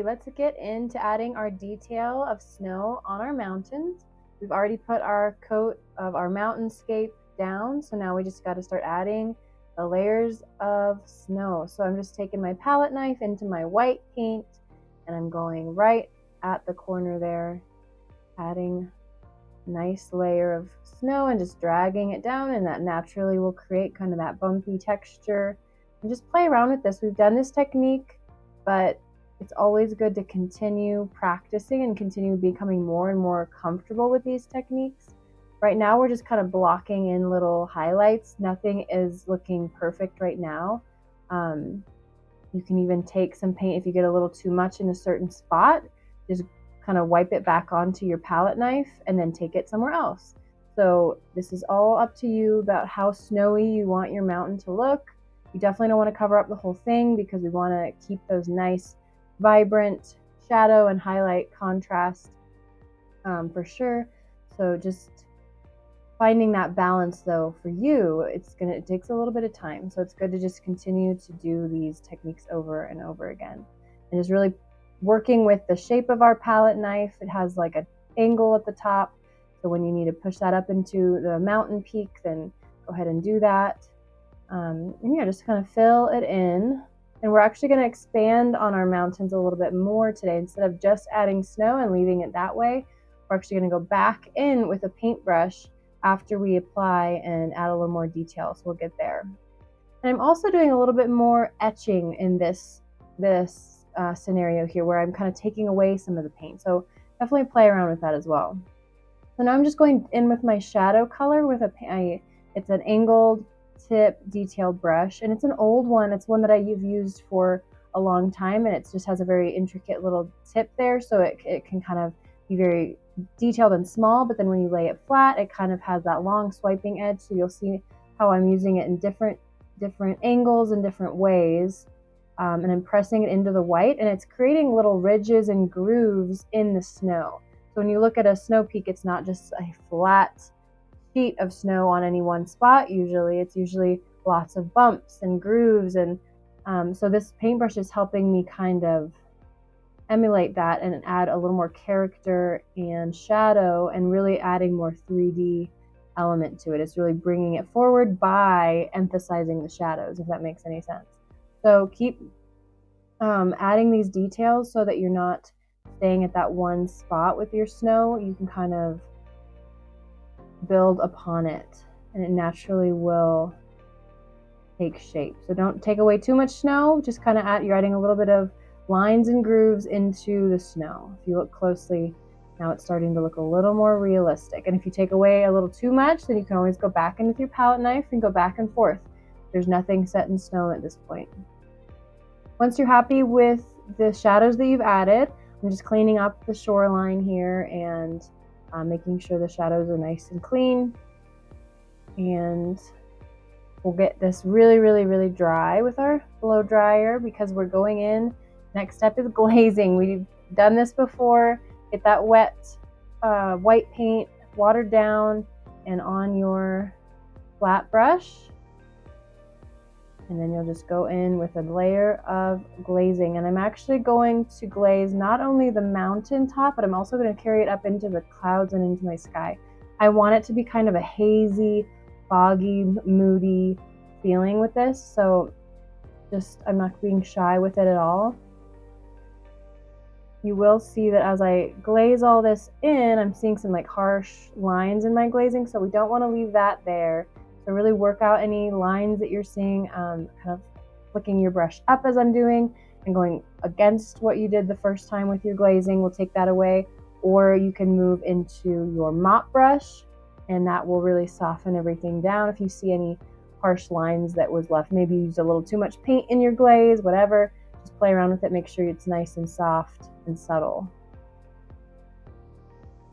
let's get into adding our detail of snow on our mountains. We've already put our coat of our mountainscape down, so now we just got to start adding the layers of snow. So I'm just taking my palette knife into my white paint, and I'm going right at the corner there, adding a nice layer of snow and just dragging it down, and that naturally will create kind of that bumpy texture. And just play around with this. We've done this technique, but it's always good to continue practicing and continue becoming more and more comfortable with these techniques. Right now, we're just kind of blocking in little highlights. Nothing is looking perfect right now. You can even take some paint if you get a little too much in a certain spot. Just kind of wipe it back onto your palette knife and then take it somewhere else. So this is all up to you about how snowy you want your mountain to look. You definitely don't want to cover up the whole thing because we want to keep those nice, vibrant shadow and highlight contrast for sure. So just finding that balance though for you, it takes a little bit of time. So it's good to just continue to do these techniques over and over again. And just really working with the shape of our palette knife. It has like an angle at the top. So when you need to push that up into the mountain peak, then go ahead and do that. And yeah, just kind of fill it in. And we're actually going to expand on our mountains a little bit more today. Instead of just adding snow and leaving it that way, we're actually going to go back in with a paintbrush after we apply and add a little more detail. So we'll get there. And I'm also doing a little bit more etching in this scenario here, where I'm kind of taking away some of the paint. So definitely play around with that as well. So now I'm just going in with my shadow color with it's an angled tip detailed brush, and it's an old one. It's one that I've used for a long time, and it just has a very intricate little tip there, so it can kind of be very detailed and small, but then when you lay it flat, it kind of has that long swiping edge. So you'll see how I'm using it in different angles and different ways. And I'm pressing it into the white, and it's creating little ridges and grooves in the snow. So when you look at a snow peak, it's not just a flat sheet of snow on any one spot. It's usually lots of bumps and grooves. And so this paintbrush is helping me kind of emulate that and add a little more character and shadow, and really adding more 3D element to it. It's really bringing it forward by emphasizing the shadows, if that makes any sense. So keep adding these details so that you're not staying at that one spot with your snow. You can kind of build upon it, and it naturally will take shape. So don't take away too much snow. Just kind of you're adding a little bit of lines and grooves into the snow. If you look closely, now it's starting to look a little more realistic. And if you take away a little too much, then you can always go back in with your palette knife and go back and forth. There's nothing set in stone at this point. Once you're happy with the shadows that you've added, I'm just cleaning up the shoreline here and making sure the shadows are nice and clean. And we'll get this really, really, really dry with our blow dryer, because we're going in. Next step is glazing. We've done this before. Get that wet white paint watered down and on your flat brush. And then you'll just go in with a layer of glazing. And I'm actually going to glaze not only the mountain top, but I'm also going to carry it up into the clouds and into my sky. I want it to be kind of a hazy, foggy, moody feeling with this. So I'm not being shy with it at all. You will see that as I glaze all this in, I'm seeing some like harsh lines in my glazing. So we don't want to leave that there. So really work out any lines that you're seeing, kind of flicking your brush up as I'm doing and going against what you did the first time with your glazing. We'll take that away. Or you can move into your mop brush, and that will really soften everything down. If you see any harsh lines that was left, maybe you used a little too much paint in your glaze, whatever, just play around with it. Make sure it's nice and soft and subtle.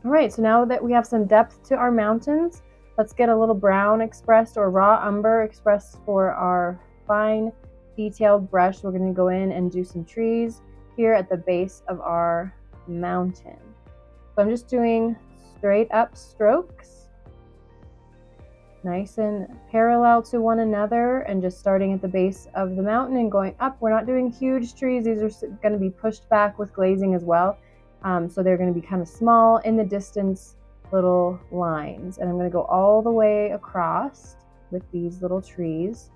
All right, so now that we have some depth to our mountains, let's get a little brown expressed, or raw umber expressed for our fine detailed brush. We're going to go in and do some trees here at the base of our mountain. So I'm just doing straight up strokes. nice and parallel to one another, and just starting at the base of the mountain and going up. We're not doing huge trees. These are going to be pushed back with glazing as well. So they're going to be kind of small in the distance little lines. And I'm going to go all the way across with these little trees,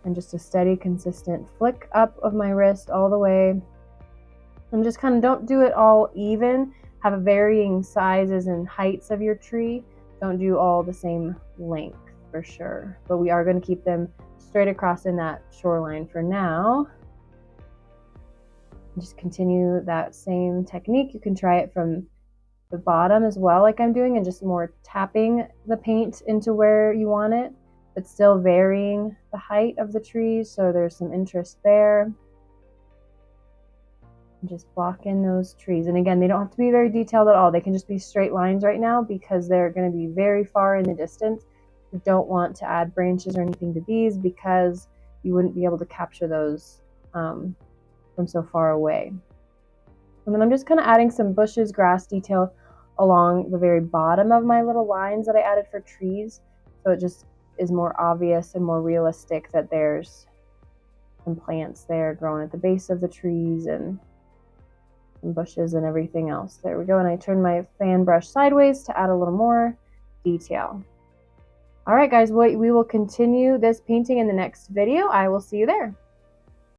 and just a steady, consistent flick up of my wrist all the way. And just kind of don't do it all even. Have varying sizes and heights of your tree. Don't do all the same length for sure. But we are going to keep them straight across in that shoreline for now. Just continue that same technique. You can try it from the bottom as well, like I'm doing, and just more tapping the paint into where you want it, but still varying the height of the trees, so there's some interest there. Just block in those trees. And again, they don't have to be very detailed at all. They can just be straight lines right now because they're going to be very far in the distance. You don't want to add branches or anything to these because you wouldn't be able to capture those from so far away. And then I'm just kind of adding some bushes, grass detail along the very bottom of my little lines that I added for trees. So it just is more obvious and more realistic that there's some plants there growing at the base of the trees and some bushes and everything else. There we go. And I turn my fan brush sideways to add a little more detail. All right, guys, we will continue this painting in the next video. I will see you there.